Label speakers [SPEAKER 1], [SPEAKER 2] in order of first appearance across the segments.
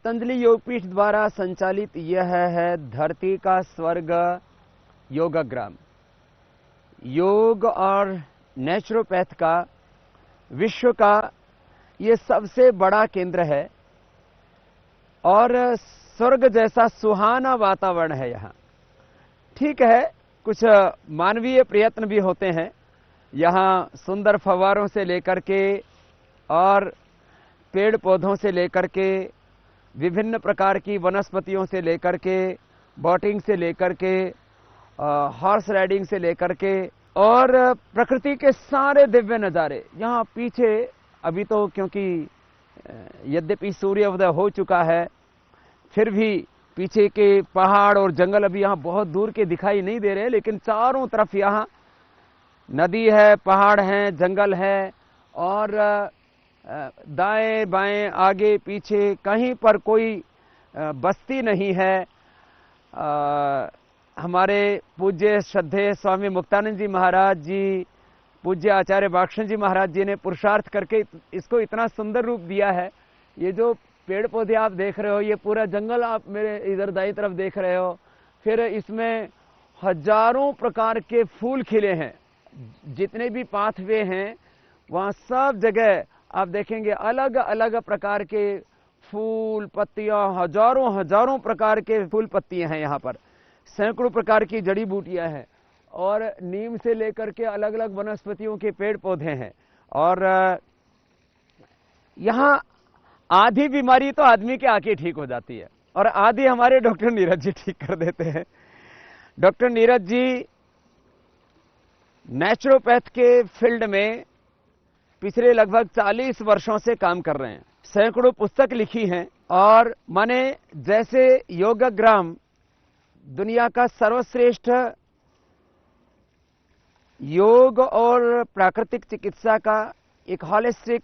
[SPEAKER 1] पतंजलि योगपीठ द्वारा संचालित यह है धरती का स्वर्ग योगग्राम। योग और नेचुरोपैथ का विश्व का ये सबसे बड़ा केंद्र है और स्वर्ग जैसा सुहाना वातावरण है यहाँ। ठीक है, कुछ मानवीय प्रयत्न भी होते हैं। यहाँ सुंदर फव्वारों से लेकर के और पेड़ पौधों से लेकर के, विभिन्न प्रकार की वनस्पतियों से लेकर के, बोटिंग से लेकर के, हॉर्स राइडिंग से लेकर के और प्रकृति के सारे दिव्य नज़ारे यहाँ पीछे। अभी तो क्योंकि यद्यपि सूर्योदय हो चुका है, फिर भी पीछे के पहाड़ और जंगल अभी यहाँ बहुत दूर के दिखाई नहीं दे रहे, लेकिन चारों तरफ यहाँ नदी है, पहाड़ हैं, जंगल है और दाएं बाएं आगे पीछे कहीं पर कोई बस्ती नहीं है। हमारे पूज्य श्रद्धेय स्वामी मुक्तानंद जी महाराज जी, पूज्य आचार्य बाक्षण जी महाराज जी ने पुरुषार्थ करके इसको इतना सुंदर रूप दिया है। ये जो पेड़ पौधे आप देख रहे हो, ये पूरा जंगल आप मेरे इधर दाईं तरफ देख रहे हो, फिर इसमें हजारों प्रकार के फूल खिले हैं। जितने भी पाथवे हैं वहाँ सब जगह आप देखेंगे अलग अलग प्रकार के फूल पत्तियां, हजारों प्रकार के फूल पत्तियां हैं यहाँ पर। सैकड़ों प्रकार की जड़ी बूटियां हैं और नीम से लेकर के अलग अलग वनस्पतियों के पेड़ पौधे हैं। और यहाँ आधी बीमारी तो आदमी के आके ठीक हो जाती है और आधी हमारे डॉक्टर नीरज जी ठीक कर देते हैं। डॉक्टर नीरज जी नेचुरोपैथ के फील्ड में पिछले लगभग 40 वर्षों से काम कर रहे हैं। सैकड़ों पुस्तक लिखी हैं और माने जैसे योगग्राम दुनिया का सर्वश्रेष्ठ योग और प्राकृतिक चिकित्सा का एक हॉलिस्टिक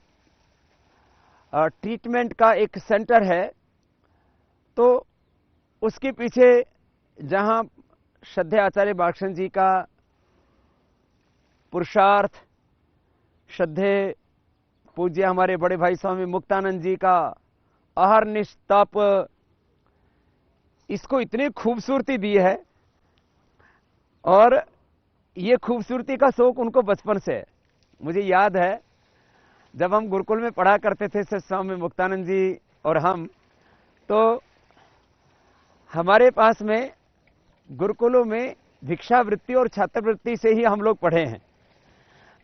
[SPEAKER 1] ट्रीटमेंट का एक सेंटर है, तो उसके पीछे जहां श्रद्धेय आचार्य बाक्षण जी का पुरुषार्थ, श्रद्धेय पूज्य हमारे बड़े भाई स्वामी मुक्तानंद जी का अहरनिश तप, इसको इतनी खूबसूरती दी है और ये खूबसूरती का शौक उनको बचपन से है। मुझे याद है जब हम गुरुकुल में पढ़ा करते थे स्वामी मुक्तानंद जी और हम, तो हमारे पास में गुरुकुलों में भिक्षावृत्ति और छात्रवृत्ति से ही हम लोग पढ़े हैं।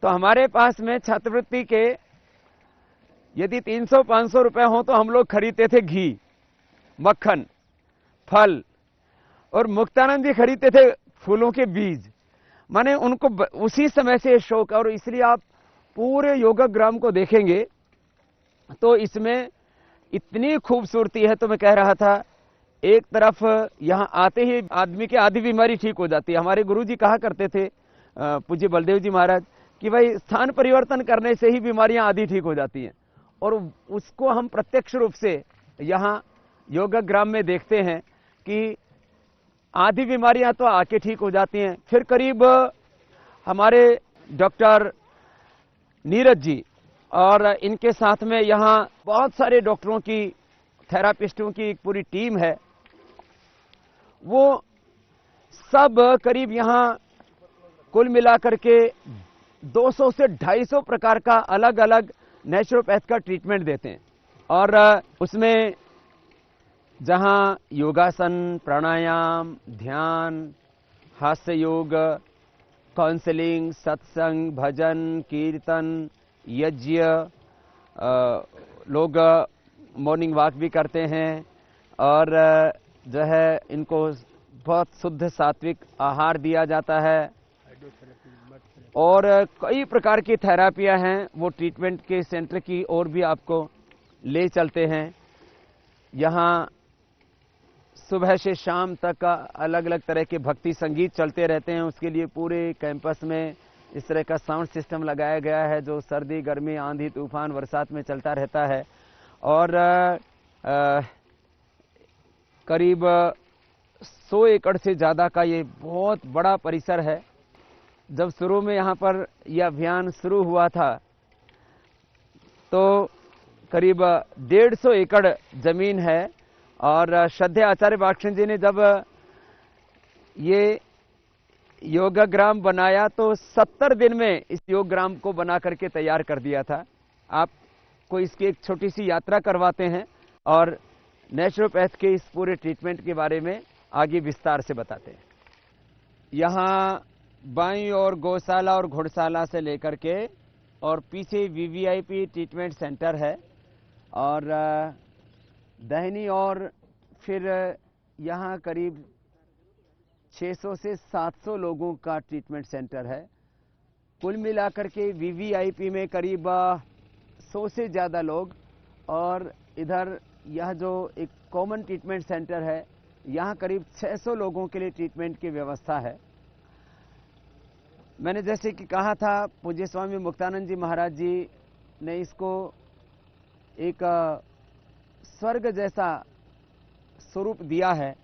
[SPEAKER 1] तो हमारे पास में छात्रवृत्ति के यदि 300-500 रुपए हो तो हम लोग खरीदते थे घी, मक्खन, फल, और मुक्तानंद जी खरीदते थे फूलों के बीज। माने उनको उसी समय से शौक, और इसलिए आप पूरे योगग्राम को देखेंगे तो इसमें इतनी खूबसूरती है। तो मैं कह रहा था, एक तरफ यहाँ आते ही आदमी की आधी बीमारी ठीक हो जाती है। हमारे गुरुजी कहा करते थे पूज्य बलदेव जी महाराज कि भाई स्थान परिवर्तन करने से ही बीमारियां आधी ठीक हो जाती हैं, और उसको हम प्रत्यक्ष रूप से यहाँ योगग्राम में देखते हैं कि आधी बीमारियां तो आके ठीक हो जाती हैं। फिर करीब हमारे डॉक्टर नीरज जी और इनके साथ में यहाँ बहुत सारे डॉक्टरों की, थेरापिस्टों की एक पूरी टीम है। वो सब करीब यहाँ कुल मिलाकर के 200 से 250 प्रकार का अलग अलग नेचुरोपैथ का ट्रीटमेंट देते हैं। और उसमें जहाँ योगासन, प्राणायाम, ध्यान, हास्य योग, काउंसलिंग, सत्संग, भजन, कीर्तन, यज्ञ, लोग मॉर्निंग वॉक भी करते हैं और जो है इनको बहुत शुद्ध सात्विक आहार दिया जाता है और कई प्रकार की थेरापियां हैं। वो ट्रीटमेंट के सेंटर की ओर भी आपको ले चलते हैं। यहाँ सुबह से शाम तक अलग अलग तरह के भक्ति संगीत चलते रहते हैं। उसके लिए पूरे कैंपस में इस तरह का साउंड सिस्टम लगाया गया है जो सर्दी, गर्मी, आंधी, तूफान, बरसात में चलता रहता है। और करीब 100 एकड़ से ज़्यादा का ये बहुत बड़ा परिसर है। जब शुरू में यहाँ पर यह अभियान शुरू हुआ था तो करीब 150 एकड़ जमीन है और श्रद्धेय आचार्य बालकृष्ण जी ने जब ये योगाग्राम बनाया तो 70 दिन में इस योगग्राम को बना करके तैयार कर दिया था। आपको इसकी एक छोटी सी यात्रा करवाते हैं और नेचुरोपैथ के इस पूरे ट्रीटमेंट के बारे में आगे विस्तार से बताते हैं। यहाँ बाईं और गौशाला और घुड़शाला से लेकर के और पीछे वीवीआईपी ट्रीटमेंट सेंटर है और दाहिनी और फिर यहाँ करीब 600 से 700 लोगों का ट्रीटमेंट सेंटर है। कुल मिलाकर के वीवीआईपी में करीब 100 से ज़्यादा लोग और इधर यह जो एक कॉमन ट्रीटमेंट सेंटर है यहाँ करीब 600 लोगों के लिए ट्रीटमेंट की व्यवस्था है। मैंने जैसे कि कहा था पूज्य स्वामी मुक्तानंद जी महाराज जी ने इसको एक स्वर्ग जैसा स्वरूप दिया है।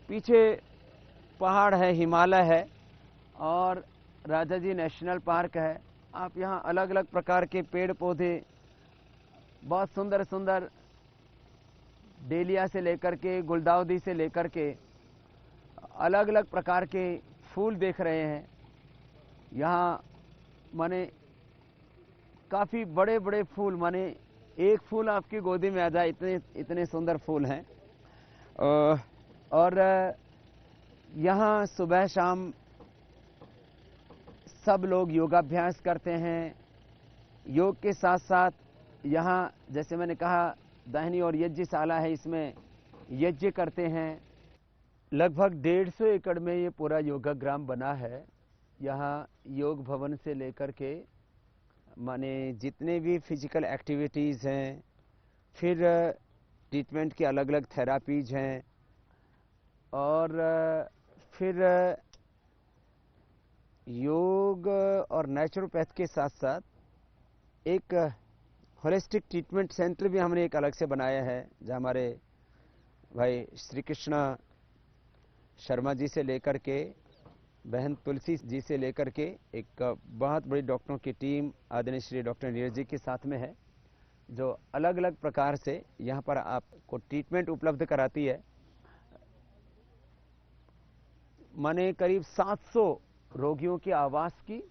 [SPEAKER 1] पीछे पहाड़ है, हिमालय है और राजा जी नेशनल पार्क है। आप यहाँ अलग अलग प्रकार के पेड़ पौधे, बहुत सुंदर सुंदर डेलिया से लेकर के गुलदाउदी से लेकर के अलग अलग प्रकार के फूल देख रहे हैं। यहाँ माने काफ़ी बड़े बड़े फूल, माने एक फूल आपकी गोदी में आ जाए इतने इतने सुंदर फूल हैं। और यहाँ सुबह शाम सब लोग योगाभ्यास करते हैं। योग के साथ साथ यहाँ जैसे मैंने कहा दाहिनी और यज्ञशाला है, इसमें यज्ञ करते हैं। लगभग 150 एकड़ में ये पूरा योगाग्राम बना है। यहाँ योग भवन से लेकर के माने जितने भी फिजिकल एक्टिविटीज़ हैं, फिर ट्रीटमेंट की अलग अलग थेरापीज हैं और फिर योग और नेचुरोपैथ के साथ साथ एक होलिस्टिक ट्रीटमेंट सेंटर भी हमने एक अलग से बनाया है, जहाँ हमारे भाई श्री कृष्णा शर्मा जी से लेकर के बहन तुलसी जी से लेकर के एक बहुत बड़ी डॉक्टरों की टीम आदरणीय श्री डॉक्टर नीरज जी के साथ में है, जो अलग अलग प्रकार से यहाँ पर आपको ट्रीटमेंट उपलब्ध कराती है। माने करीब 700 रोगियों के आवास की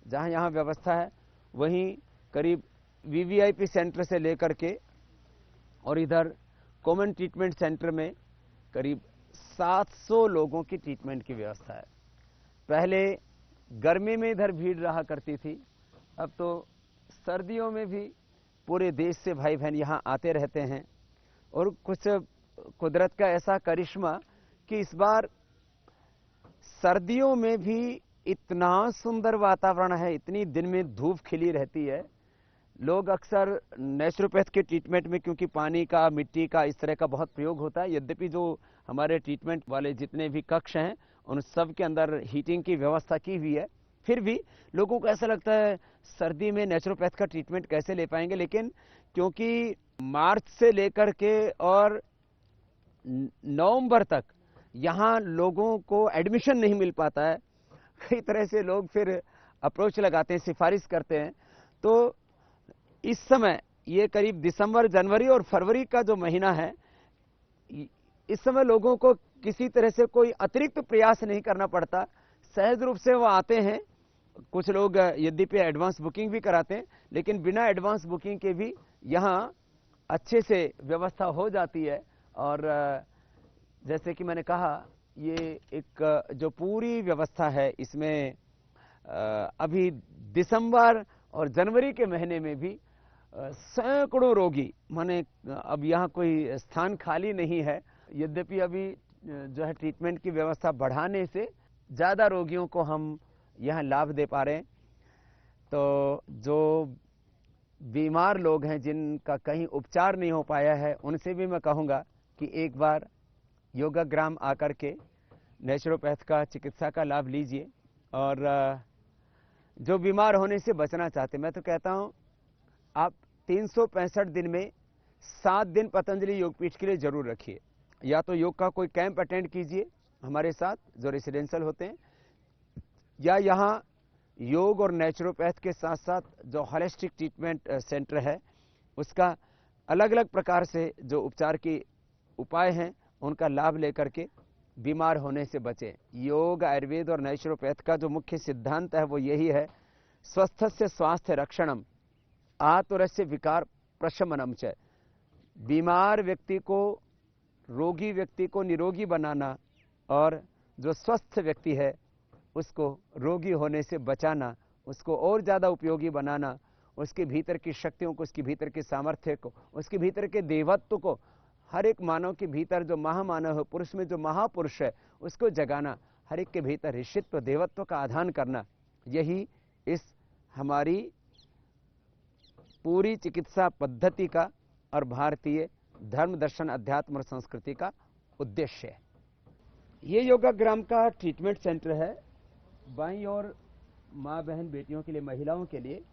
[SPEAKER 1] जहाँ यहाँ व्यवस्था है, वहीं करीब वीवीआईपी सेंटर से लेकर के और इधर कॉमन ट्रीटमेंट सेंटर में करीब 700 लोगों की ट्रीटमेंट की व्यवस्था है। पहले गर्मी में इधर भीड़ रहा करती थी, अब तो सर्दियों में भी पूरे देश से भाई बहन यहाँ आते रहते हैं। और कुछ कुदरत का ऐसा करिश्मा कि इस बार सर्दियों में भी इतना सुंदर वातावरण है, इतनी दिन में धूप खिली रहती है। लोग अक्सर नेचुरोपैथ के ट्रीटमेंट में क्योंकि पानी का, मिट्टी का, इस तरह का बहुत प्रयोग होता है, यद्यपि जो हमारे ट्रीटमेंट वाले जितने भी कक्ष हैं उन सब के अंदर हीटिंग की व्यवस्था की हुई है, फिर भी लोगों को ऐसा लगता है सर्दी में नेचुरोपैथ का ट्रीटमेंट कैसे ले पाएंगे। लेकिन क्योंकि मार्च से लेकर के और नवंबर तक यहाँ लोगों को एडमिशन नहीं मिल पाता है, कई तरह से लोग फिर अप्रोच लगाते हैं, सिफारिश करते हैं। तो इस समय ये करीब दिसंबर, जनवरी और फरवरी का जो महीना है, इस समय लोगों को किसी तरह से कोई अतिरिक्त प्रयास नहीं करना पड़ता, सहज रूप से वो आते हैं। कुछ लोग यद्यपि एडवांस बुकिंग भी कराते हैं, लेकिन बिना एडवांस बुकिंग के भी यहाँ अच्छे से व्यवस्था हो जाती है। और जैसे कि मैंने कहा, ये एक जो पूरी व्यवस्था है इसमें अभी दिसंबर और जनवरी के महीने में भी सैकड़ों रोगी, माने अब यहाँ कोई स्थान खाली नहीं है। यद्यपि अभी जो है ट्रीटमेंट की व्यवस्था बढ़ाने से ज़्यादा रोगियों को हम यहाँ लाभ दे पा रहे हैं। तो जो बीमार लोग हैं जिनका कहीं उपचार नहीं हो पाया है, उनसे भी मैं कहूँगा कि एक बार योगाग्राम आकर के नेचुरोपैथ का चिकित्सा का लाभ लीजिए। और जो बीमार होने से बचना चाहते, मैं तो कहता हूँ आप 365 दिन में 7 दिन पतंजलि योगपीठ के लिए जरूर रखिए। या तो योग का कोई कैंप अटेंड कीजिए हमारे साथ जो रेसिडेंशियल होते हैं, या यहाँ योग और नेचुरोपैथ के साथ साथ जो होलिस्टिक ट्रीटमेंट सेंटर है उसका अलग अलग प्रकार से जो उपचार की उपाय हैं उनका लाभ लेकर के बीमार होने से बचें। योग, आयुर्वेद और नेचुरोपैथ का जो मुख्य सिद्धांत है वो यही है, स्वस्थस्य स्वास्थ्य रक्षणम आतुरस्य विकार प्रशमनम च। बीमार व्यक्ति को, रोगी व्यक्ति को निरोगी बनाना और जो स्वस्थ व्यक्ति है उसको रोगी होने से बचाना, उसको और ज़्यादा उपयोगी बनाना, उसके भीतर की शक्तियों को, उसके भीतर के सामर्थ्य को, उसके भीतर के देवत्व को, हर एक मानव के भीतर जो महामानव है, पुरुष में जो महापुरुष है उसको जगाना, हर एक के भीतर ऋषित्व देवत्व का आधान करना, यही इस हमारी पूरी चिकित्सा पद्धति का और भारतीय धर्म दर्शन अध्यात्म और संस्कृति का उद्देश्य है। ये योगाग्राम का ट्रीटमेंट सेंटर है। बाईं ओर माँ बहन बेटियों के लिए, महिलाओं के लिए,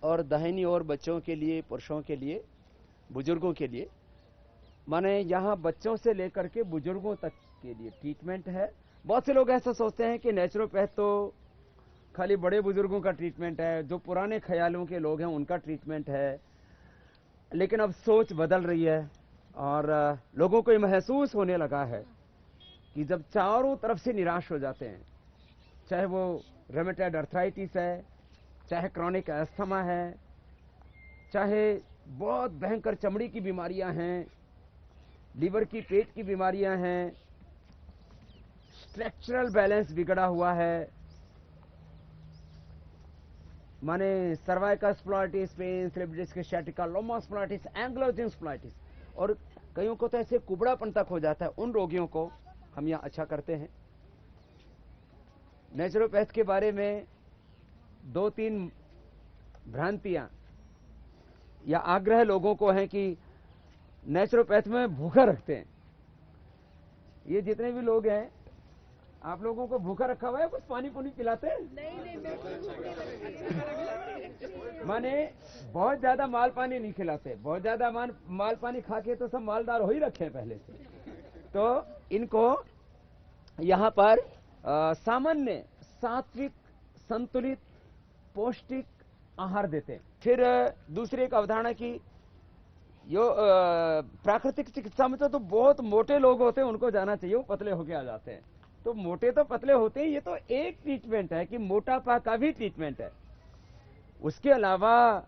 [SPEAKER 1] और दाहिनी ओर बच्चों के लिए, पुरुषों के लिए, बुजुर्गों के लिए। माने यहाँ बच्चों से लेकर के बुजुर्गों तक के लिए ट्रीटमेंट है। बहुत से लोग ऐसा सोचते हैं कि नेचुरोपैथ तो खाली बड़े बुजुर्गों का ट्रीटमेंट है, जो पुराने ख्यालों के लोग हैं उनका ट्रीटमेंट है। लेकिन अब सोच बदल रही है और लोगों को ये महसूस होने लगा है कि जब चारों तरफ से निराश हो जाते हैं, चाहे वो रेमेटॉइड अर्थराइटिस है, चाहे क्रॉनिक अस्थमा है, चाहे बहुत भयंकर चमड़ी की बीमारियां हैं, लीवर की, पेट की बीमारियां हैं, स्ट्रक्चरल बैलेंस बिगड़ा हुआ है, माने सर्वाइकल स्प्लाइटिस, पेन, स्लिप स्ciatica, लोमा स्प्लाइटिस, एंग्लोजिन स्प्लाइटिस, और कईयों को तो ऐसे कुबड़ापन तक हो जाता है। उन रोगियों को हम यहाँ अच्छा करते हैं। नेचुरोपैथ के बारे में 2-3 भ्रांतियां या आग्रह लोगों को है कि नेचुरोपैथ में भूखा रखते हैं। ये जितने भी लोग हैं, आप लोगों को भूखा रखा हुआ है? कुछ पानी पुनी पिलाते हैं? नहीं, माने बहुत ज्यादा माल पानी नहीं खिलाते। बहुत ज्यादा माल पानी खा के तो सब मालदार हो ही रखे हैं पहले से। तो इनको यहाँ पर सामान्य, सात्विक, संतुलित, पौष्टिक आहार देते हैं। फिर दूसरी एक अवधारणा की प्राकृतिक चिकित्सा में तो बहुत मोटे लोग होते हैं, उनको जाना चाहिए, वो पतले होके आ जाते हैं। तो मोटे तो पतले होते हैं, ये तो एक ट्रीटमेंट है कि मोटापा का भी ट्रीटमेंट है। उसके अलावा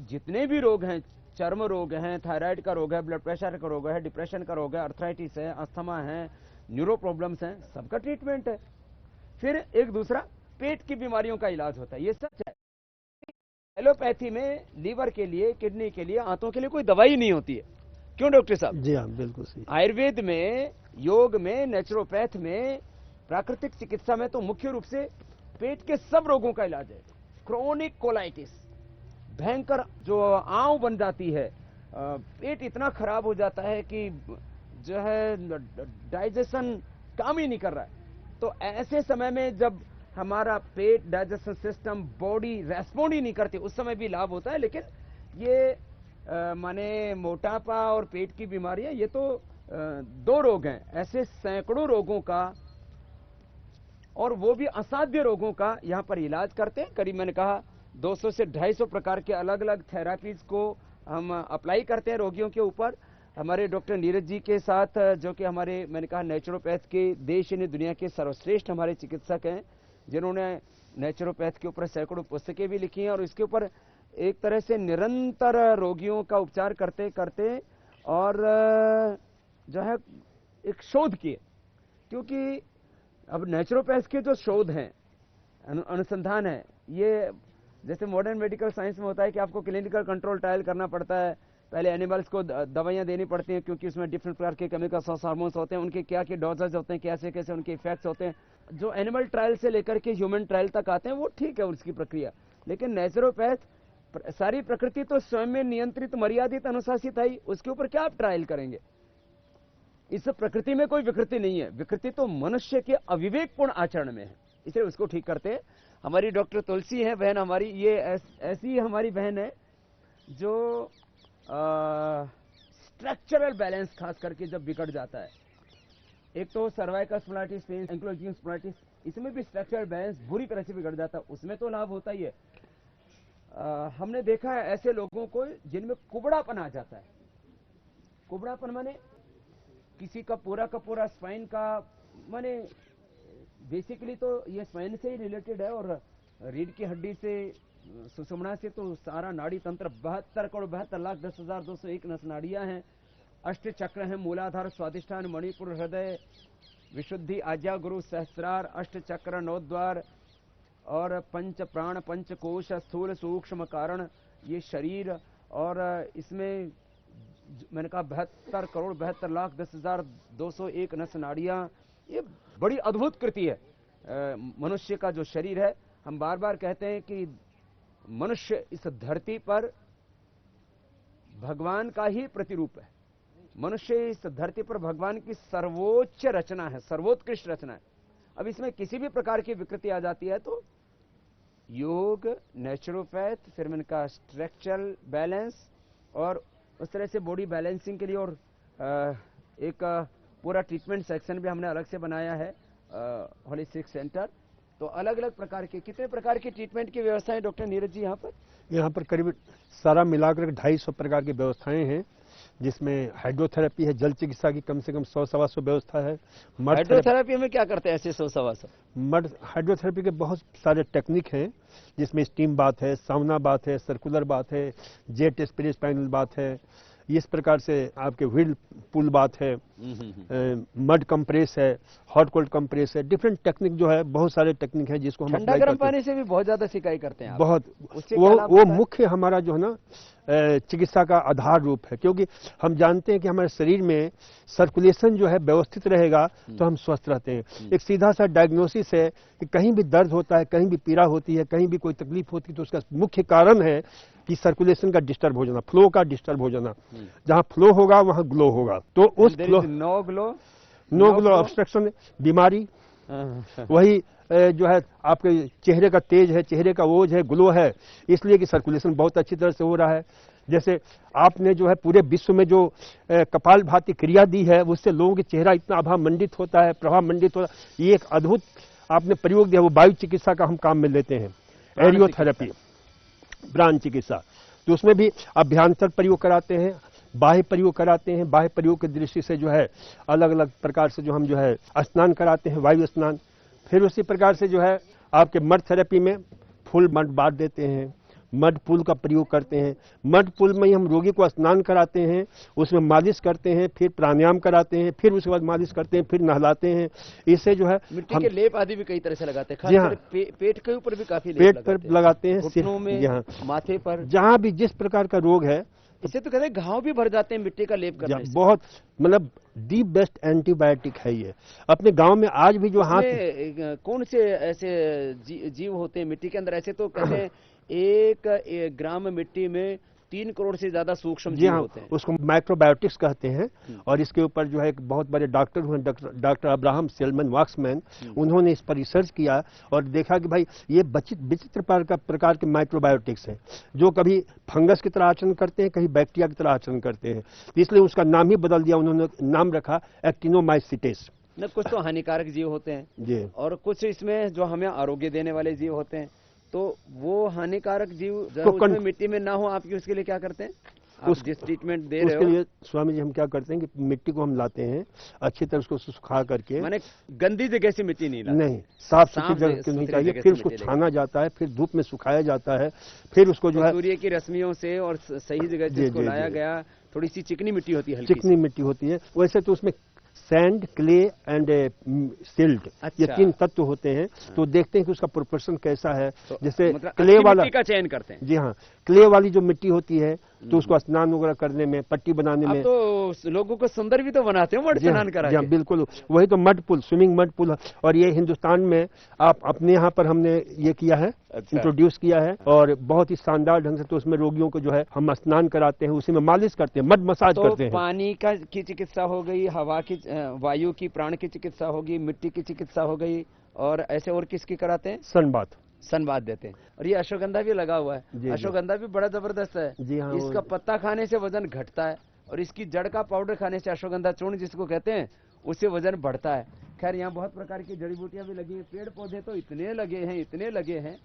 [SPEAKER 1] जितने भी रोग हैं, चर्म रोग हैं, थायराइड का रोग है, ब्लड प्रेशर का रोग है, डिप्रेशन का रोग है, अर्थराइटिस है, अस्थमा है, न्यूरो प्रॉब्लम्स हैं, सबका ट्रीटमेंट है। फिर एक दूसरा पेट की बीमारियों का इलाज होता है। ये सच है। एलोपैथी में लीवर के लिए, किडनी के लिए, आंतों के लिए कोई दवाई नहीं होती है। क्यों डॉक्टर साहब?
[SPEAKER 2] जी हाँ, बिल्कुल सही।
[SPEAKER 1] आयुर्वेद में, योग में, नेचुरोपैथ में, प्राकृतिक चिकित्सा में तो मुख्य रूप से पेट के सब रोगों का इलाज है। क्रोनिक कोलाइटिस, भयंकर जो आंव बन जाती है, पेट इतना खराब हो जाता है कि जो है डाइजेशन काम ही नहीं कर रहा है। तो ऐसे समय में जब हमारा पेट, डाइजेशन सिस्टम, बॉडी रेस्पॉन्ड ही नहीं करती, उस समय भी लाभ होता है। लेकिन ये माने मोटापा और पेट की बीमारियां, ये तो 2 रोग हैं। ऐसे सैकड़ों रोगों का, और वो भी असाध्य रोगों का यहाँ पर इलाज करते हैं। करीब मैंने कहा 200 से 250 प्रकार के अलग अलग थेरापीज को हम अप्लाई करते हैं रोगियों के ऊपर। हमारे डॉक्टर नीरज जी के साथ, जो कि हमारे, मैंने कहा, नेचुरोपैथ के देश ने दुनिया के सर्वश्रेष्ठ हमारे चिकित्सक हैं, जिन्होंने नेचुरोपैथ के ऊपर सैकड़ों पुस्तकें भी लिखी हैं और इसके ऊपर एक तरह से निरंतर रोगियों का उपचार करते करते और जो है एक शोध किए। क्योंकि अब नेचुरोपैथ के जो शोध हैं, अनुसंधान है, ये जैसे मॉडर्न मेडिकल साइंस में होता है कि आपको क्लिनिकल कंट्रोल ट्रायल करना पड़ता है, पहले एनिमल्स को दवाइयां देनी पड़ती हैं, क्योंकि उसमें डिफरेंट प्रकार के केमिकल्स और हार्मोन्स होते हैं, उनके क्या क्या डोजेज होते हैं, कैसे कैसे उनके इफेक्ट्स होते हैं। जो एनिमल ट्रायल से लेकर के ह्यूमन ट्रायल तक आते हैं वो ठीक है उसकी प्रक्रिया। लेकिन नेचुरोपैथ, सारी प्रकृति तो स्वयं में नियंत्रित, मर्यादित, अनुशासित है, उसके ऊपर क्या आप ट्रायल करेंगे? इस प्रकृति में कोई विकृति नहीं है। विकृति तो मनुष्य के अविवेकपूर्ण आचरण में है, इसलिए उसको ठीक करते हैं। हमारी डॉक्टर तुलसी है बहन हमारी, ये ऐसी हमारी बहन है जो स्ट्रक्चरल बैलेंस खास करके जब बिगड़ जाता है, एक तो सर्वाइकल स्प्लाइटिस, पेन, एंक्लोजिंग स्प्लाइटिस, इसमें भी स्ट्रक्चरल बैलेंस बुरी तरह से बिगड़ जाता है, उसमें तो लाभ होता ही है। हमने देखा है ऐसे लोगों को जिनमें कुबड़ापन आ जाता है, कुबड़ापन माने किसी का पूरा स्पाइन का माने बेसिकली तो ये स्पाइन से ही रिलेटेड है, और रीढ़ की हड्डी से सुषुम्ना से तो सारा नाड़ी तंत्र 72,72,10,201 नस नाड़ियां हैं, अष्ट चक्र हैं, मूलाधार, स्वादिष्ठान, मणिपुर, हृदय, विशुद्धि, आज्ञा, गुरु, सहस्रार, अष्ट चक्र, नवद्वार और पंच प्राण, पंच कोश, स्थूल सूक्ष्म कारण, ये शरीर, और इसमें मैंने कहा 72,72,10,201 नस नाड़ियां। ये बड़ी अद्भुत कृति है मनुष्य का जो शरीर है। हम बार बार कहते हैं कि मनुष्य इस धरती पर भगवान का ही प्रतिरूप है। मनुष्य इस धरती पर भगवान की सर्वोच्च रचना है, सर्वोत्कृष्ट रचना है। अब इसमें किसी भी प्रकार की विकृति आ जाती है तो योग, नेचुरोपैथ, फिर मैंने कहा स्ट्रक्चरल बैलेंस, और उस तरह से बॉडी बैलेंसिंग के लिए और एक पूरा ट्रीटमेंट सेक्शन भी हमने अलग से बनाया है, होलिस्टिक सेंटर। तो अलग अलग प्रकार के, कितने प्रकार की ट्रीटमेंट की व्यवस्था है डॉक्टर नीरज जी यहाँ पर
[SPEAKER 2] करीब सारा मिलाकर 250 प्रकार की व्यवस्थाएं हैं, जिसमें हाइड्रोथेरेपी है, जल चिकित्सा की कम से कम 100-125 व्यवस्था है।
[SPEAKER 1] हाइड्रोथेरेपी में क्या करते हैं ऐसे 100-125?
[SPEAKER 2] मड हाइड्रोथेरेपी के बहुत सारे टेक्निक हैं, जिसमें स्टीम बाथ है, साउना बाथ है, सर्कुलर बाथ है, जेट स्पिरिट पैनल बाथ है, इस प्रकार से आपके व्हील पुल बात है, मड कंप्रेस है, हॉट कोल्ड कंप्रेस है, डिफरेंट टेक्निक जो है, बहुत सारे टेक्निक है जिसको हम
[SPEAKER 1] ठंडा गर्म पानी से भी बहुत ज्यादा सिकाई करते हैं आप।
[SPEAKER 2] बहुत वो मुख्य हमारा जो है ना चिकित्सा का आधार रूप है, क्योंकि हम जानते हैं कि हमारे शरीर में सर्कुलेशन जो है व्यवस्थित रहेगा तो हम स्वस्थ रहते हैं। एक सीधा सा डायग्नोसिस है कि कहीं भी दर्द होता है, कहीं भी पीड़ा होती है, कहीं भी कोई तकलीफ होती है, तो उसका मुख्य कारण है कि सर्कुलेशन का डिस्टर्ब हो जाना, फ्लो का डिस्टर्ब हो जाना। जहां फ्लो होगा वहां ग्लो होगा, तो उस फ्लो नो ग्लो ऑब्स्ट्रक्शन बीमारी, वही जो है आपके चेहरे का तेज है, चेहरे का ओज है, ग्लो है, इसलिए कि सर्कुलेशन बहुत अच्छी तरह से हो रहा है। जैसे आपने जो है पूरे विश्व में जो कपालभाति क्रिया दी है, उससे लोगों के चेहरा इतना आभा मंडित होता है, प्रभाव मंडित होता है। ये एक अद्भुत आपने प्रयोग दिया, वो वायु चिकित्सा का हम काम में लेते हैं, एरियोथेरेपी, प्राण चिकित्सा। तो उसमें भी अभ्यंतर प्रयोग कराते हैं, बाह्य प्रयोग कराते हैं। बाह्य प्रयोग की दृष्टि से जो है अलग अलग प्रकार से जो हम जो है स्नान कराते हैं, वायु स्नान। फिर उसी प्रकार से जो है आपके मड थेरेपी में फुल मड बांट देते हैं, मड पुल का प्रयोग करते हैं। मड पुल में ही हम रोगी को स्नान कराते हैं, उसमें मालिश करते हैं, फिर प्राणायाम कराते हैं, फिर उसके बाद मालिश करते हैं, फिर नहलाते हैं। इससे जो है
[SPEAKER 1] मिट्टी के लेप आदि भी कई तरह से लगाते हैं, खासकर पेट के ऊपर भी काफी
[SPEAKER 2] पेट पर लगाते हैं,
[SPEAKER 1] घुटनों में, यहाँ माथे पर,
[SPEAKER 2] जहाँ भी जिस प्रकार का रोग है।
[SPEAKER 1] इससे तो कहते हैं घाव भी भर जाते हैं मिट्टी का लेप करने से।
[SPEAKER 2] बहुत मतलब दी बेस्ट एंटीबायोटिक है ये। अपने गांव में आज भी जो हाथ
[SPEAKER 1] कौन से ऐसे जीव होते हैं मिट्टी के अंदर? ऐसे तो कहते हैं 1 ग्राम मिट्टी में 3 करोड़ से ज्यादा सूक्ष्म जीव होते हैं,
[SPEAKER 2] उसको माइक्रोबायोटिक्स कहते हैं। और इसके ऊपर जो है एक बहुत बड़े डॉक्टर हुए, डॉक्टर अब्राहम सेलमन वाक्समैन, उन्होंने इस पर रिसर्च किया और देखा कि भाई ये विचित्र प्रकार के माइक्रोबायोटिक्स हैं, जो कभी फंगस की तरह आचरण करते हैं, कहीं बैक्टीरिया की तरह आचरण करते हैं। इसलिए उसका नाम ही बदल दिया, उन्होंने नाम रखा एक्टिनोमाइसिटेस।
[SPEAKER 1] न कुछ तो हानिकारक जीव होते हैं जी, और कुछ इसमें जो हमें आरोग्य देने वाले जीव होते हैं। तो वो हानिकारक जीव उसमें मिट्टी में ना हो, आप उसके लिए क्या करते हैं? आप जिस ट्रीटमेंट दे रहे हो
[SPEAKER 2] उसके लिए स्वामी जी हम क्या करते हैं कि मिट्टी को हम लाते हैं अच्छी तरह, उसको सुखा करके,
[SPEAKER 1] माने गंदी जगह से मिट्टी नहीं लाते, नहीं
[SPEAKER 2] साफ सुथरी जगह क्यों चाहिए, फिर उसको छाना जाता है, फिर धूप में सुखाया जाता है, फिर उसको जो है
[SPEAKER 1] सूर्य की रश्मियों से और सही जगह जिसको लाया गया, थोड़ी सी चिकनी मिट्टी होती है,
[SPEAKER 2] चिकनी मिट्टी होती है। वैसे तो उसमें सैंड, क्ले एंड सिल्ट, ये 3 तत्व होते हैं। तो देखते हैं कि उसका प्रोपोर्शन कैसा है।
[SPEAKER 1] तो
[SPEAKER 2] जैसे
[SPEAKER 1] मतलब
[SPEAKER 2] क्ले वाला
[SPEAKER 1] का चयन करते हैं।
[SPEAKER 2] जी हाँ, क्ले वाली जो मिट्टी होती है तो उसको स्नान वगैरह करने में, पट्टी बनाने में,
[SPEAKER 1] तो लोगों को सुंदर भी तो बनाते हो मड स्नान करा के।
[SPEAKER 2] बिल्कुल, वही तो मड पुल, स्विमिंग मड पुल। और ये हिंदुस्तान में आप अपने यहाँ पर हमने ये किया है, इंट्रोड्यूस किया है, और बहुत ही शानदार ढंग से तो उसमें रोगियों को जो है हम स्नान कराते हैं, उसी में मालिश करते हैं, मड मसाज करते हैं।
[SPEAKER 1] पानी की चिकित्सा हो गई, हवा की, वायु की, प्राण की चिकित्सा होगी, मिट्टी की चिकित्सा हो गई, और ऐसे और किसकी कराते हैं? सनबाथ देते हैं। और ये अश्वगंधा भी लगा हुआ है, अश्वगंधा भी बड़ा जबरदस्त है जी हाँ। इसका पत्ता खाने से वजन घटता है, और इसकी जड़ का पाउडर खाने से, अश्वगंधा चूर्ण जिसको कहते हैं, उससे वजन बढ़ता है। खैर यहाँ बहुत प्रकार की जड़ी बूटियां भी लगी हैं, पेड़ पौधे तो इतने लगे हैं,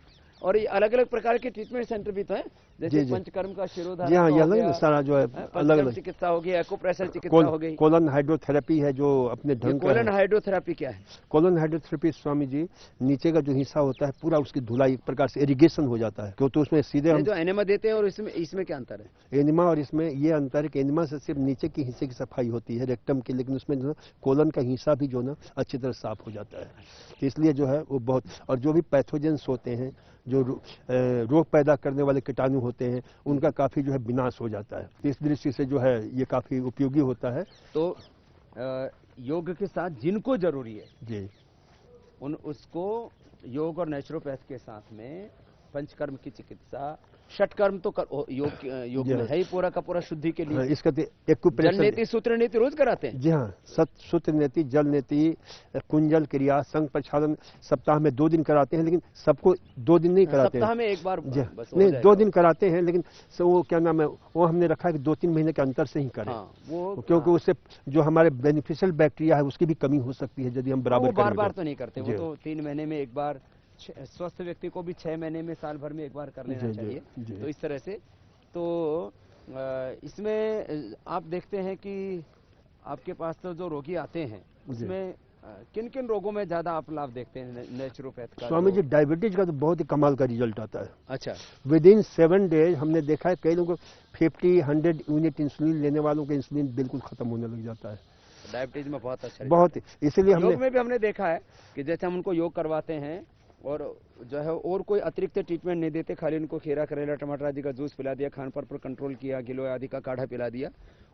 [SPEAKER 1] और ये अलग अलग प्रकार के ट्रीटमेंट सेंटर भी तो हैं, जैसे
[SPEAKER 2] जी।
[SPEAKER 1] पंचकर्म का शिरोधारा
[SPEAKER 2] जी हाँ,
[SPEAKER 1] का
[SPEAKER 2] ये
[SPEAKER 1] हो
[SPEAKER 2] अलग
[SPEAKER 1] गया,
[SPEAKER 2] सारा जो है अलग
[SPEAKER 1] पंचकर्म
[SPEAKER 2] अलग
[SPEAKER 1] चिकित्सा हो गई, एक्यूप्रेशर चिकित्सा हो गई।
[SPEAKER 2] कोलन हाइड्रोथेरेपी है जो अपने
[SPEAKER 1] ये
[SPEAKER 2] ढंग का
[SPEAKER 1] कोलन
[SPEAKER 2] है।
[SPEAKER 1] हाइड्रोथेरेपी क्या है?
[SPEAKER 2] कोलन हाइड्रोथेरेपी स्वामी जी, नीचे का जो हिस्सा होता है पूरा उसकी धुलाई एक प्रकार से इरिगेशन हो जाता है, क्यों तो उसमें सीधे
[SPEAKER 1] ये
[SPEAKER 2] हम
[SPEAKER 1] जो एनेमा देते हैं और इसमें क्या अंतर है?
[SPEAKER 2] एनिमा और इसमें ये अंतर है कि एनिमा से सिर्फ नीचे की हिस्से की सफाई होती है रेक्टम की, लेकिन उसमें जो है कोलन का हिस्सा भी जो ना अच्छी तरह साफ हो जाता है। तो इसलिए जो है वो बहुत, और जो भी पैथोजेंस होते हैं, जो रोग पैदा करने वाले कीटाणु होते हैं, उनका काफी जो है विनाश हो जाता है। तो इस दृष्टि से जो है ये काफी उपयोगी होता है।
[SPEAKER 1] तो योग के साथ जिनको जरूरी है
[SPEAKER 2] जी,
[SPEAKER 1] उसको योग और नेचुरोपैथ के साथ में पंचकर्म की चिकित्सा, षटकर्म तो योग में है ही पूरा का पूरा शुद्धि के
[SPEAKER 2] हाँ,
[SPEAKER 1] लिए।
[SPEAKER 2] इसका
[SPEAKER 1] जल
[SPEAKER 2] एक्यूप्रेशर,
[SPEAKER 1] नीति सूत्र नीति रोज कराते हैं?
[SPEAKER 2] जी हाँ, सूत्र नीति, जल नीति, कुंजल क्रिया, संघ प्रक्षालन सप्ताह में 2 दिन कराते हैं, लेकिन सबको 2 दिन नहीं कराते हैं।
[SPEAKER 1] सप्ताह में एक बार
[SPEAKER 2] जी,
[SPEAKER 1] बस हो
[SPEAKER 2] नहीं
[SPEAKER 1] जाएगा।
[SPEAKER 2] 2 दिन कराते हैं, लेकिन वो क्या नाम है, वो हमने रखा है कि 2-3 महीने के अंतर से ही करें।
[SPEAKER 1] हाँ, वो
[SPEAKER 2] क्योंकि उससे जो हमारे बेनिफिशियल बैक्टीरिया है उसकी भी कमी हो सकती है यदि हम बराबर
[SPEAKER 1] वो बार
[SPEAKER 2] करेंगे
[SPEAKER 1] बार तो नहीं करते, वो
[SPEAKER 2] जी।
[SPEAKER 1] तो 3 महीने में एक बार, स्वस्थ व्यक्ति को भी 6 महीने में, साल भर में एक बार कर लेना
[SPEAKER 2] जी, जी,
[SPEAKER 1] चाहिए।
[SPEAKER 2] जी।
[SPEAKER 1] तो इस तरह से तो इसमें आप देखते हैं कि आपके पास तो जो रोगी आते हैं उसमें किन किन रोगों में ज्यादा आप लाभ देखते हैं नेचुरोपैथ का?
[SPEAKER 2] स्वामी जी, डायबिटीज का तो बहुत ही कमाल का रिजल्ट आता है।
[SPEAKER 1] अच्छा,
[SPEAKER 2] विद इन 7 डेज हमने देखा है कई लोगों को 50-100 यूनिट इंसुलिन लेने वालों का इंसुलिन बिल्कुल खत्म होने लग जाता है।
[SPEAKER 1] डायबिटीज में बहुत अच्छा
[SPEAKER 2] बहुत, इसीलिए
[SPEAKER 1] योग
[SPEAKER 2] हमने
[SPEAKER 1] में भी हमने देखा है कि जैसे हम उनको योग करवाते हैं और जो है और कोई अतिरिक्त ट्रीटमेंट नहीं देते, खाली उनको खीरा, करेला, टमाटर आदि का जूस पिला दिया, खान पान पर कंट्रोल किया, गिलोय आदि का काढ़ा पिला दिया,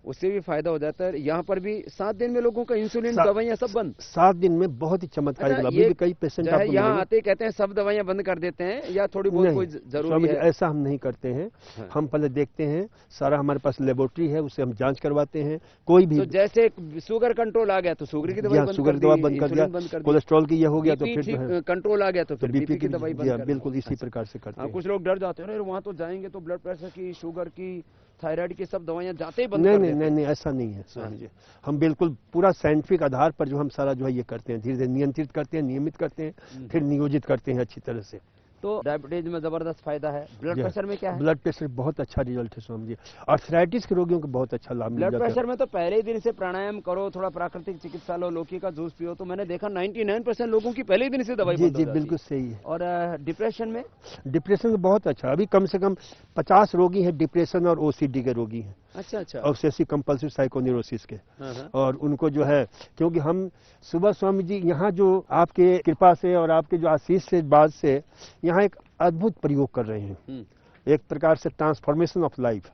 [SPEAKER 1] उससे भी फायदा हो जाता है। यहाँ पर भी 7 दिन में लोगों का इंसुलिन, दवाइयाँ सब बंद।
[SPEAKER 2] 7 दिन में बहुत ही चमत्कारिक लाभ।
[SPEAKER 1] ये
[SPEAKER 2] अभी भी कई पेशेंट
[SPEAKER 1] जो है यहाँ आते कहते हैं सब दवाइयाँ बंद कर देते हैं, या थोड़ी बहुत कोई जरूरी है?
[SPEAKER 2] ऐसा हम नहीं करते हैं।
[SPEAKER 1] हाँ।
[SPEAKER 2] हम पहले देखते हैं, सारा हमारे पास लेबोरेटरी है, उससे हम जांच करवाते हैं। कोई भी
[SPEAKER 1] तो जैसे शुगर कंट्रोल आ गया तो शुगर की दवाई
[SPEAKER 2] शुगर की दवा बंद कर दिया, कोलेस्ट्रॉल की ये हो गया तो फिर जो है
[SPEAKER 1] कंट्रोल आ गया तो फिर बीपी की दवाई बंद कर दी।
[SPEAKER 2] बिल्कुल इसी प्रकार से करते हैं।
[SPEAKER 1] कुछ लोग डर जाते हैं, वहां तो जाएंगे तो ब्लड प्रेशर की, शुगर की, थायराइड की सब दवाइयां जाते ही बंद
[SPEAKER 2] नहीं
[SPEAKER 1] कर
[SPEAKER 2] नहीं
[SPEAKER 1] देते हैं।
[SPEAKER 2] नहीं, ऐसा नहीं है स्वामी जी। हम बिल्कुल पूरा साइंटिफिक आधार पर जो हम सारा जो है ये करते हैं, धीरे धीरे नियंत्रित करते हैं, नियमित करते हैं, फिर नियोजित करते हैं अच्छी तरह से।
[SPEAKER 1] तो डायबिटीज में जबरदस्त फायदा है। ब्लड प्रेशर में क्या है?
[SPEAKER 2] ब्लड प्रेशर बहुत अच्छा रिजल्ट है स्वामी जी। आर्थराइटिस के रोगियों को बहुत अच्छा लाभ मिल जाता है।
[SPEAKER 1] ब्लड प्रेशर में तो पहले ही दिन से प्राणायाम करो, थोड़ा प्राकृतिक चिकित्सा लो, लौकी का जूस पियो, तो मैंने देखा 99% लोगों की पहले ही दिन से दवाई
[SPEAKER 2] जी
[SPEAKER 1] बंद हो
[SPEAKER 2] जी,
[SPEAKER 1] जाती
[SPEAKER 2] बिल्कुल
[SPEAKER 1] है।
[SPEAKER 2] सही है।
[SPEAKER 1] और डिप्रेशन में?
[SPEAKER 2] डिप्रेशन में बहुत अच्छा, अभी कम से कम 50 रोगी हैं डिप्रेशन और ओसीडी के रोगी हैं,
[SPEAKER 1] अच्छा अच्छा,
[SPEAKER 2] ऑब्सेसिव कंपल्सिव साइकोन्यूरोसिस के।
[SPEAKER 1] हाँ।
[SPEAKER 2] और उनको जो है, क्योंकि हम सुबह स्वामी जी यहाँ जो आपके कृपा से और आपके जो आशीष से बाद से यहाँ एक अद्भुत प्रयोग कर रहे हैं, एक प्रकार से ट्रांसफॉर्मेशन ऑफ लाइफ,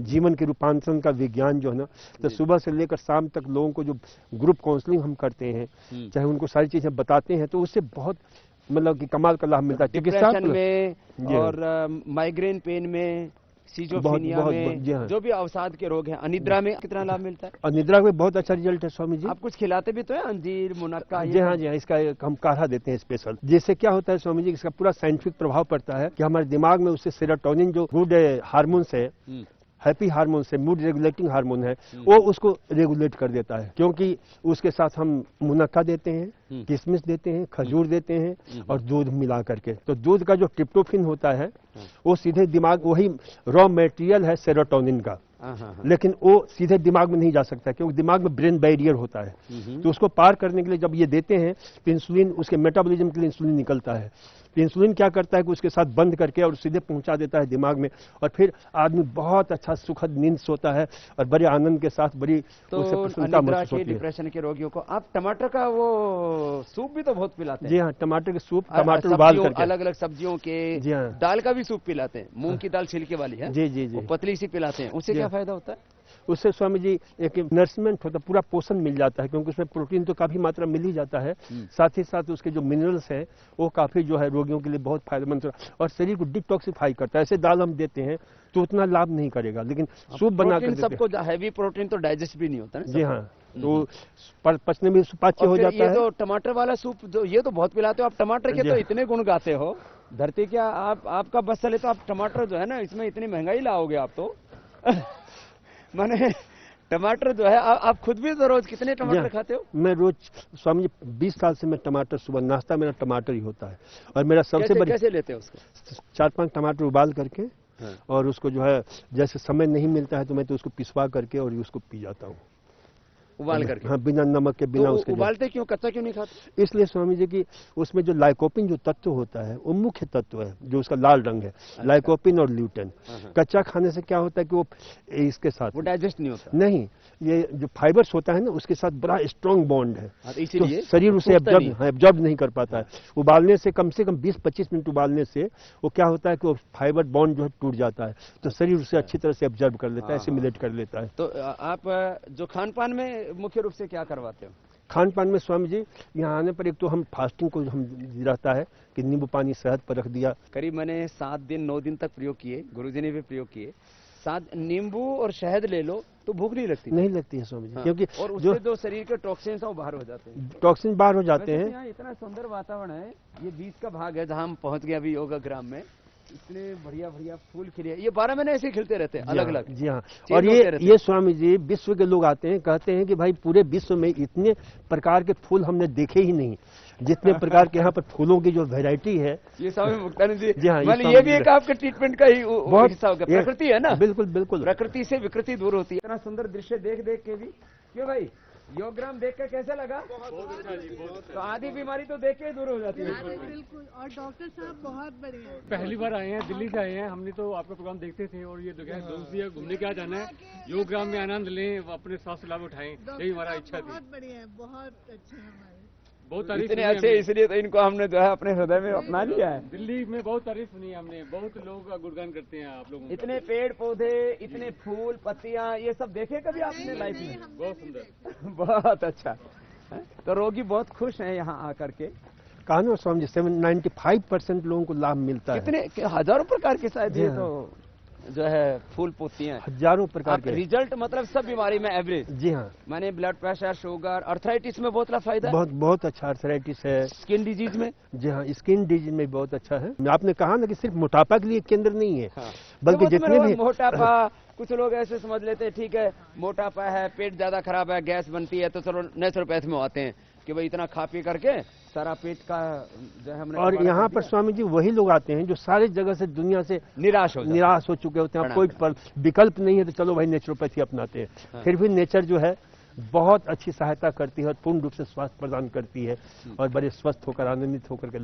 [SPEAKER 2] जीवन के रूपांतरण का विज्ञान जो है ना। तो सुबह से लेकर शाम तक लोगों को जो ग्रुप काउंसलिंग हम करते हैं, चाहे उनको सारी चीजें बताते हैं, तो उससे बहुत मतलब कि कमाल का लाभ मिलता है।
[SPEAKER 1] डिप्रेशन में और माइग्रेन पेन में, सीजोफ्रेनिया में,
[SPEAKER 2] जी हाँ।
[SPEAKER 1] जो भी अवसाद के रोग हैं, अनिद्रा में कितना लाभ मिलता है?
[SPEAKER 2] और निद्रा में बहुत अच्छा रिजल्ट है स्वामी जी।
[SPEAKER 1] आप कुछ खिलाते भी तो है, अंजीर, मुनक्का?
[SPEAKER 2] जी हाँ जी हाँ, इसका हम काढ़ा देते हैं स्पेशल, जिससे क्या होता है स्वामी जी, इसका पूरा साइंटिफिक प्रभाव पड़ता है कि हमारे दिमाग में उससे सेरोटोनिन जो गुड हार्मोन्स है, हैप्पी हार्मोन से, मूड रेगुलेटिंग हार्मोन है, वो उसको रेगुलेट कर देता है। क्योंकि उसके साथ हम मुनक्का देते हैं, किशमिश देते हैं, खजूर देते हैं और दूध मिला करके। तो दूध का जो ट्रिप्टोफिन होता है वो सीधे दिमाग, वही रॉ मटेरियल है सेरोटोनिन का, लेकिन वो सीधे दिमाग में नहीं जा सकता क्योंकि दिमाग में ब्रेन बैरियर होता है। तो उसको पार करने के लिए जब ये देते हैं तो इंसुलिन, उसके मेटाबॉलिज्म के लिए इंसुलिन निकलता है। तो इंसुलिन क्या करता है कि उसके साथ बंद करके और सीधे पहुंचा देता है दिमाग में, और फिर आदमी बहुत अच्छा सुखद नींद सोता है और बड़े आनंद के साथ बड़ी उसे प्रसन्नता महसूस होती है।
[SPEAKER 1] डिप्रेशन के रोगियों को आप टमाटर का वो सूप भी तो बहुत पिलाते हैं?
[SPEAKER 2] जी हाँ, टमाटर के सूप, टमाटर उबाल करके,
[SPEAKER 1] अलग अलग सब्जियों के,
[SPEAKER 2] जी हाँ,
[SPEAKER 1] दाल का भी सूप पिलाते हैं, मूंग की दाल छिलके वाली है,
[SPEAKER 2] जी जी जी,
[SPEAKER 1] पतली सी पिलाते हैं। उससे क्या फायदा होता है?
[SPEAKER 2] उससे स्वामी जी एक नरिशमेंट होता है, पूरा पोषण मिल जाता है, क्योंकि उसमें प्रोटीन तो काफी मात्रा मिल ही जाता है, साथ ही साथ उसके जो मिनरल्स हैं वो काफी जो है रोगियों के लिए बहुत फायदेमंद और शरीर को डिटॉक्सिफाई करता है। ऐसे दाल हम देते हैं तो उतना लाभ नहीं करेगा, लेकिन सूप बना कर
[SPEAKER 1] सबको हैवी प्रोटीन तो डाइजेस्ट भी नहीं होता ना।
[SPEAKER 2] जी हाँ, तो पचने में सुपाच्य हो जाता है।
[SPEAKER 1] ये तो टमाटर वाला सूप जो ये तो बहुत पिलाते हो आप, टमाटर के तो इतने गुण गाते हो, धरती क्या आपका बस चले तो आप टमाटर जो है ना, इसमें इतनी महंगाई लाओगे आप तो। माने टमाटर जो है आप खुद भी तो रोज कितने टमाटर
[SPEAKER 2] जी,
[SPEAKER 1] खाते हो?
[SPEAKER 2] मैं रोज स्वामी जी 20 साल से मैं टमाटर, सुबह नाश्ता मेरा टमाटर ही होता है। और मेरा सबसे बड़ी
[SPEAKER 1] कैसे लेते हो उसको?
[SPEAKER 2] 4-5 टमाटर उबाल करके
[SPEAKER 1] हाँ।
[SPEAKER 2] और उसको जो है जैसे समय नहीं मिलता है तो मैं तो उसको पिसवा करके और उसको पी जाता हूँ,
[SPEAKER 1] उबाल करके।
[SPEAKER 2] हाँ, बिना नमक के, बिना
[SPEAKER 1] तो
[SPEAKER 2] उसके।
[SPEAKER 1] उबालते क्यों, कच्चा क्यों नहीं खाते?
[SPEAKER 2] इसलिए स्वामी जी की उसमें जो लाइकोपिन जो तत्व होता है वो मुख्य तत्व है, जो उसका लाल रंग है, लाइकोपिन और ल्यूटेन। कच्चा खाने से क्या होता है कि वो इसके साथ
[SPEAKER 1] वो डाइजेस्ट नहीं होता।
[SPEAKER 2] नहीं, ये जो फाइबर्स होता है ना उसके साथ बड़ा स्ट्रांग बॉन्ड है,
[SPEAKER 1] तो इसीलिए
[SPEAKER 2] शरीर उसे एब्जॉर्ब नहीं कर पाता है। उबालने से कम 20-25 मिनट उबालने से वो क्या होता है कि वो फाइबर बॉन्ड जो है टूट जाता है, तो शरीर उसे अच्छी तरह से एब्जॉर्ब कर लेता है, एसिमिलेट कर लेता है।
[SPEAKER 1] तो आप जो खान पान में मुख्य रूप से क्या करवाते हो?
[SPEAKER 2] खान पान में स्वामी जी यहाँ आने पर एक तो हम फास्टिंग को हम रहता है कि नींबू पानी शहद पर रख दिया।
[SPEAKER 1] करीब मैंने 7 दिन 9 दिन तक प्रयोग किए, गुरुजी ने भी प्रयोग किए। 7 नींबू और शहद ले लो तो भूख नहीं लगती।
[SPEAKER 2] नहीं लगती है स्वामी जी।
[SPEAKER 1] हाँ।
[SPEAKER 2] क्योंकि
[SPEAKER 1] और उससे जो शरीर के टॉक्सिन्स हैं वो बाहर हो जाते हैं।
[SPEAKER 2] टॉक्सिन बाहर हो जाते हैं।
[SPEAKER 1] यहाँ इतना सुंदर वातावरण है, ये बीच का भाग है जहाँ हम पहुंच गए अभी योगा ग्राम में। इतने बढ़िया बढ़िया फूल खिले, ये 12 महीने ऐसे ही खिलते रहते हैं, अलग अलग।
[SPEAKER 2] जी हाँ। और ये स्वामी जी विश्व के लोग आते हैं, कहते हैं कि भाई पूरे विश्व में इतने प्रकार के फूल हमने देखे ही नहीं, जितने प्रकार के यहाँ पर फूलों की जो वैरायटी है।
[SPEAKER 1] ये स्वामी मुक्तानंद जी,
[SPEAKER 2] जी हाँ,
[SPEAKER 1] ये भी एक आपके ट्रीटमेंट का ही हिस्सा होगा। प्रकृति है ना,
[SPEAKER 2] बिल्कुल बिल्कुल,
[SPEAKER 1] प्रकृति से विकृति दूर होती है। इतना सुंदर दृश्य देख देख के भी, क्यों भाई योगग्राम देख के कैसे लगा? बहुत अच्छा जी, बहुत। तो आधी बीमारी तो देख के ही दूर हो जाती है।
[SPEAKER 3] बिल्कुल। और डॉक्टर साहब बहुत बढ़िया।
[SPEAKER 4] पहली बार आए हैं, दिल्ली से आए हैं। हमने तो आपका प्रोग्राम देखते थे और ये दोस्त दिया घूमने क्या जाना है, योग ग्राम में आनंद लें, अपने स्वास्थ्य लाभ उठाएं, यही हमारा इच्छा थी।
[SPEAKER 3] बहुत बढ़िया है, बहुत अच्छे हमारे,
[SPEAKER 4] बहुत तारीफ
[SPEAKER 1] इतने अच्छे, इसलिए तो इनको हमने जो है अपने हृदय में अपना लिया है।
[SPEAKER 4] दिल्ली में बहुत तारीफ सुनी हमने, बहुत लोग गुणगान करते हैं आप लोगों का।
[SPEAKER 1] इतने पेड़ पौधे, इतने फूल पत्तियां, ये सब देखे कभी आपने लाइफ में?
[SPEAKER 4] बहुत सुंदर।
[SPEAKER 1] बहुत अच्छा। तो रोगी बहुत खुश हैं यहाँ आकर के।
[SPEAKER 2] कहा ना स्वामी जी 95% लोगों को लाभ मिलता है।
[SPEAKER 1] कितने हजारों प्रकार के शायद ये तो जो है फूल पत्तियां,
[SPEAKER 2] हजारों प्रकार के
[SPEAKER 1] रिजल्ट, मतलब सब बीमारी में एवरेज।
[SPEAKER 2] जी हाँ,
[SPEAKER 1] मैंने ब्लड प्रेशर, शुगर, अर्थराइटिस में बहुत फायदा है।
[SPEAKER 2] बहुत अच्छा अर्थराइटिस है।
[SPEAKER 1] स्किन डिजीज में,
[SPEAKER 2] जी हाँ, स्किन डिजीज में बहुत अच्छा है। आपने कहा ना कि सिर्फ मोटापा के लिए केंद्र नहीं है।
[SPEAKER 1] हाँ।
[SPEAKER 2] बल्कि
[SPEAKER 1] तो
[SPEAKER 2] जितने भी
[SPEAKER 1] मोटापा, कुछ लोग ऐसे समझ लेते हैं ठीक है मोटापा है, पेट ज्यादा खराब है, गैस बनती है, तो चलो नेचुरोपैथ में आते हैं कि भाई इतना खा पी करके सारा पेट का जो है हमने। और
[SPEAKER 2] यहाँ पर स्वामी जी वही लोग आते हैं जो सारे जगह से, दुनिया से निराश हो चुके होते हैं। कोई विकल्प नहीं है तो चलो भाई नेचुरोपैथी अपनाते हैं। हाँ। फिर भी नेचर जो है बहुत अच्छी सहायता करती है और पूर्ण रूप से स्वास्थ्य प्रदान करती है और बड़े स्वस्थ होकर, आनंदित होकर के